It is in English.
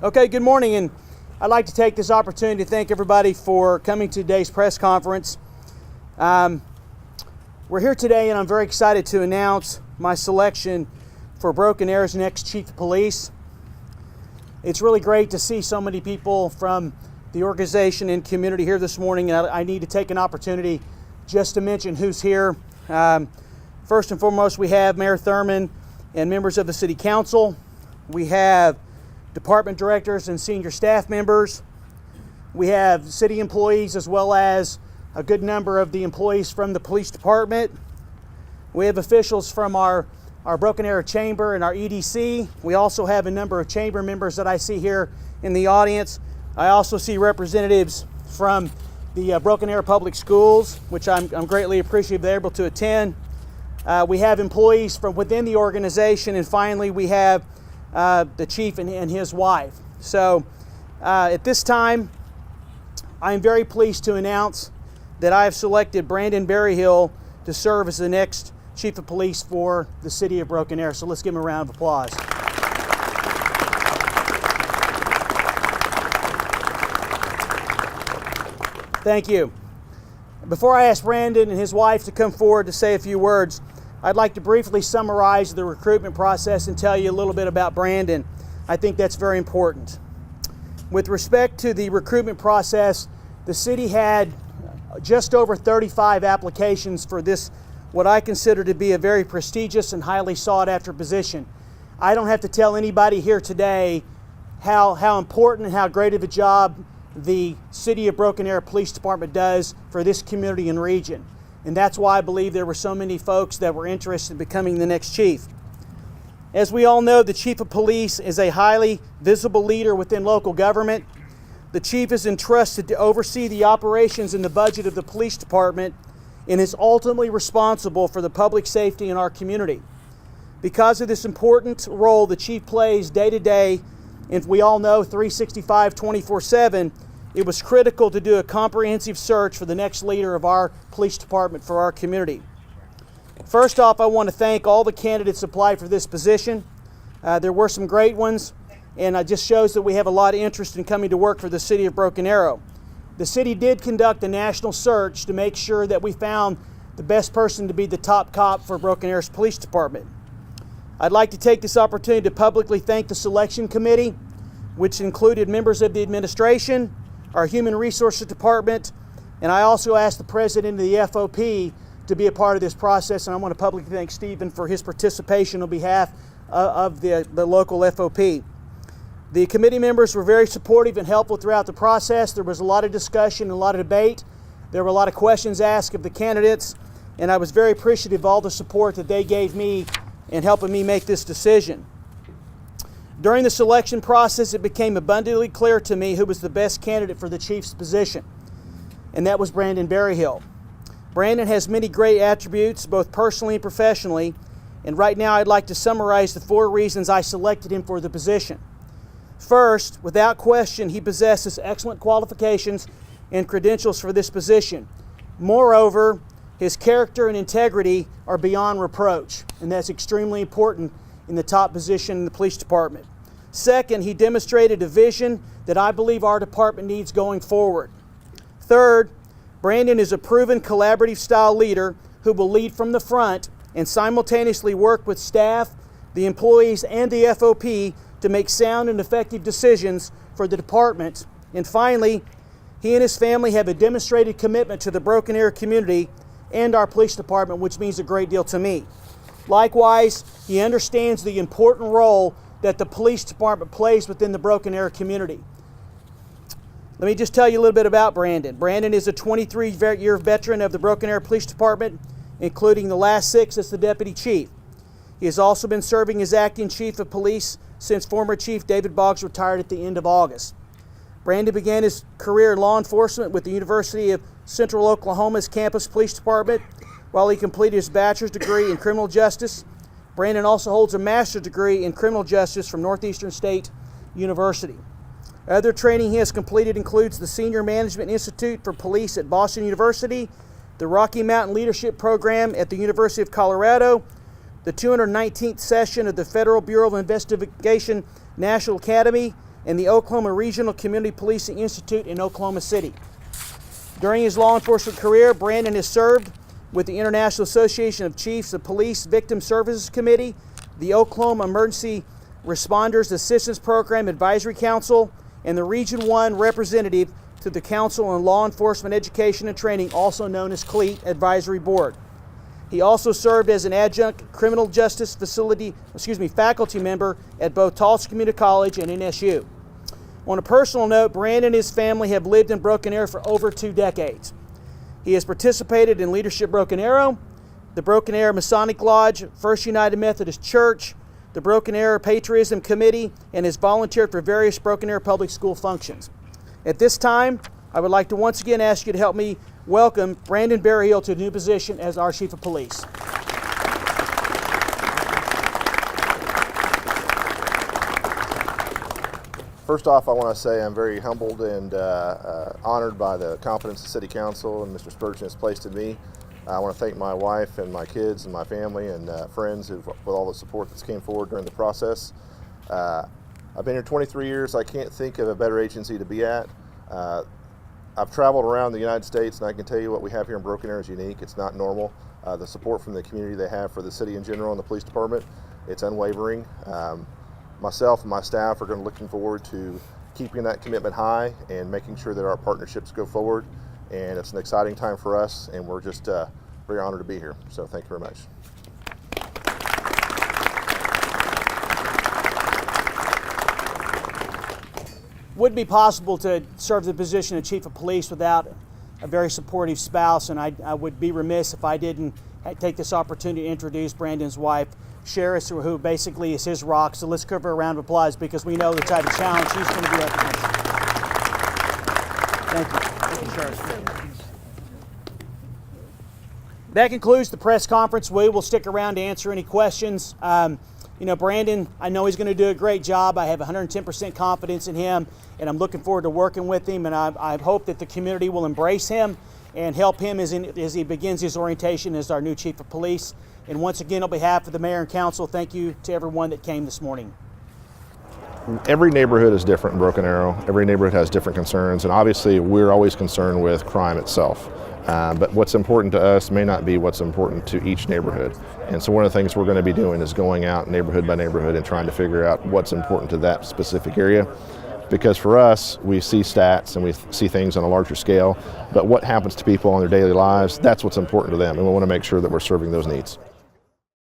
Okay, good morning, and I'd like to take this opportunity to thank everybody for coming to today's press conference. We're here today, and I'm very excited to announce my selection for Broken Arrow's next Chief of Police. It's really great to see so many people from the organization and community here this morning, and I need to take an opportunity just to mention who's here. First and foremost, we have Mayor Thurman and members of the City Council. We have department directors and senior staff members. We have city employees as well as a good number of the employees from the police department. We have officials from our Broken Arrow Chamber and our EDC. We also have a number of chamber members that I see here in the audience. I also see representatives from the Broken Arrow Public Schools, which I'm greatly appreciative they're able to attend. We have employees from within the organization, and finally we have the chief and his wife. So at this time, I am very pleased to announce that I have selected Brandon Berryhill to serve as the next Chief of Police for the City of Broken Arrow. So let's give him a round of applause. Thank you. Before I ask Brandon and his wife to come forward to say a few words, I'd like to briefly summarize the recruitment process and tell you a little bit about Brandon. I think that's very important. With respect to the recruitment process, the city had just over 35 applications for this, what I consider to be a very prestigious and highly sought after position. I don't have to tell anybody here today how important and how great of a job the City of Broken Arrow Police Department does for this community and region. And that's why I believe there were so many folks that were interested in becoming the next chief. As we all know, the Chief of Police is a highly visible leader within local government. The chief is entrusted to oversee the operations and the budget of the police department and is ultimately responsible for the public safety in our community. Because of this important role the chief plays day to day, and we all know 365, 24/7, it was critical to do a comprehensive search for the next leader of our police department for our community. First off, I want to thank all the candidates applied for this position. There were some great ones, and it just shows that we have a lot of interest in coming to work for the City of Broken Arrow. The city did conduct a national search to make sure that we found the best person to be the top cop for Broken Arrow's Police Department. I'd like to take this opportunity to publicly thank the selection committee, which included members of the administration, our Human Resources Department, and I also asked the president of the FOP to be a part of this process, and I want to publicly thank Stephen for his participation on behalf of the local FOP. The committee members were very supportive and helpful throughout the process. There was a lot of discussion and a lot of debate. There were a lot of questions asked of the candidates, and I was very appreciative of all the support that they gave me in helping me make this decision. During the selection process, it became abundantly clear to me who was the best candidate for the chief's position, and that was Brandon Berryhill. Brandon has many great attributes, both personally and professionally, and right now I'd like to summarize the 4 reasons I selected him for the position. First, without question, he possesses excellent qualifications and credentials for this position. Moreover, his character and integrity are beyond reproach, and that's extremely important in the top position in the police department. Second, he demonstrated a vision that I believe our department needs going forward. Third, Brandon is a proven collaborative style leader who will lead from the front and simultaneously work with staff, the employees, and the FOP to make sound and effective decisions for the department. And finally, he and his family have a demonstrated commitment to the Broken Arrow community and our police department, which means a great deal to me. Likewise, he understands the important role that the police department plays within the Broken Arrow community. Let me just tell you a little bit about Brandon. Brandon is a 23-year veteran of the Broken Arrow Police Department, including the last 6 as the Deputy Chief. He has also been serving as Acting Chief of Police since former Chief David Boggs retired at the end of August. Brandon began his career in law enforcement with the University of Central Oklahoma's Campus Police Department while he completed his bachelor's degree in criminal justice. Brandon also holds a master's degree in criminal justice from Northeastern State University. Other training he has completed includes the Senior Management Institute for Police at Boston University, the Rocky Mountain Leadership Program at the University of Colorado, the 219th session of the Federal Bureau of Investigation National Academy, and the Oklahoma Regional Community Policing Institute in Oklahoma City. During his law enforcement career, Brandon has served with the International Association of Chiefs of Police Victim Services Committee, the Oklahoma Emergency Responders Assistance Program Advisory Council, and the Region 1 representative to the Council on Law Enforcement Education and Training, also known as CLEAT Advisory Board. He also served as an adjunct criminal justice faculty member at both Tulsa Community College and NSU. On a personal note, Brandon and his family have lived in Broken Arrow for over 2 decades. He has participated in Leadership Broken Arrow, the Broken Arrow Masonic Lodge, First United Methodist Church, the Broken Arrow Patriotism Committee, and has volunteered for various Broken Arrow public school functions. At this time, I would like to once again ask you to help me welcome Brandon Berryhill to a new position as our Chief of Police. First off, I want to say I'm very humbled and honored by the confidence the City Council and Mr. Spurgeon has placed in me. I want to thank my wife and my kids and my family and friends with all the support that's came forward during the process. I've been here 23 years. I can't think of a better agency to be at. I've traveled around the United States, and I can tell you what we have here in Broken Arrow is unique. It's not normal. The support from the community they have for the city in general and the police department, it's unwavering. Myself and my staff are looking forward to keeping that commitment high and making sure that our partnerships go forward. And it's an exciting time for us, and we're just very honored to be here. So thank you very much. Wouldn't be possible to serve the position of Chief of Police without a very supportive spouse, and I would be remiss if I didn't take this opportunity to introduce Brandon's wife, Sheris, who basically is his rock. So let's give her a round of applause because we know the type of challenge she's going to be up against. Thank you. Thank you, Sheris. That concludes the press conference. We will stick around to answer any questions. Brandon, I know he's going to do a great job. I have 110% confidence in him, and I'm looking forward to working with him, and I hope that the community will embrace him and help him as he begins his orientation as our new Chief of Police. And once again, on behalf of the Mayor and Council, thank you to everyone that came this morning. Every neighborhood is different in Broken Arrow. Every neighborhood has different concerns, and obviously we're always concerned with crime itself. But what's important to us may not be what's important to each neighborhood. And so one of the things we're going to be doing is going out neighborhood by neighborhood and trying to figure out what's important to that specific area. Because for us, we see stats and we see things on a larger scale, but what happens to people in their daily lives, that's what's important to them, and we want to make sure that we're serving those needs.